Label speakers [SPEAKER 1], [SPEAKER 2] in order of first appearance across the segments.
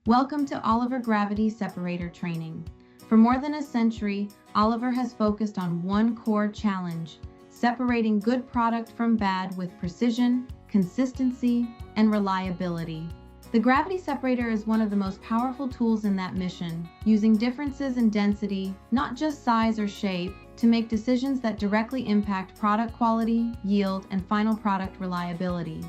[SPEAKER 1] Welcome to Oliver Gravity Separator Training. For more than a century, Oliver has focused on one core challenge: separating good product from bad with precision, consistency, and reliability. The gravity separator is one of the most powerful tools in that mission, using differences in density, not just size or shape, to make decisions that directly impact product quality, yield, and final product reliability.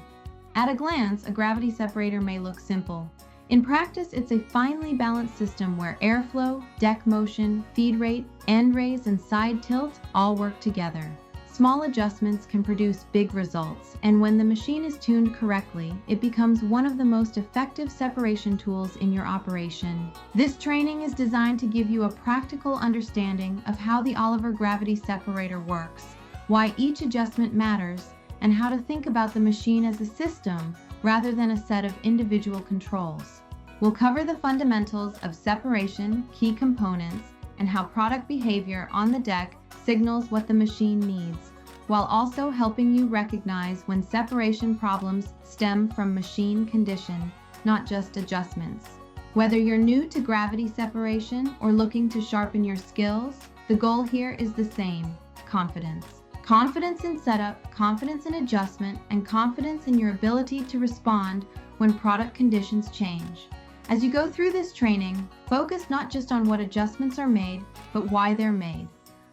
[SPEAKER 1] At a glance, a gravity separator may look simple. In practice, it's a finely balanced system where airflow, deck motion, feed rate, end raise, and side tilt all work together. Small adjustments can produce big results, and when the machine is tuned correctly, it becomes one of the most effective separation tools in your operation. This training is designed to give you a practical understanding of how the Oliver Gravity Separator works, why each adjustment matters, and how to think about the machine as a system rather than a set of individual controls. We'll cover the fundamentals of separation, key components, and how product behavior on the deck signals what the machine needs, while also helping you recognize when separation problems stem from machine condition, not just adjustments. Whether you're new to gravity separation or looking to sharpen your skills, the goal here is the same: confidence. Confidence in setup, confidence in adjustment, and confidence in your ability to respond when product conditions change. As you go through this training, focus not just on what adjustments are made, but why they're made.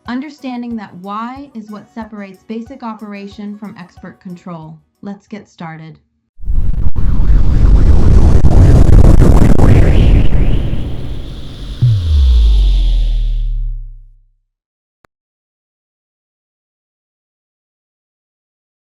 [SPEAKER 1] Understanding that why is what separates basic operation from expert control. Let's get started.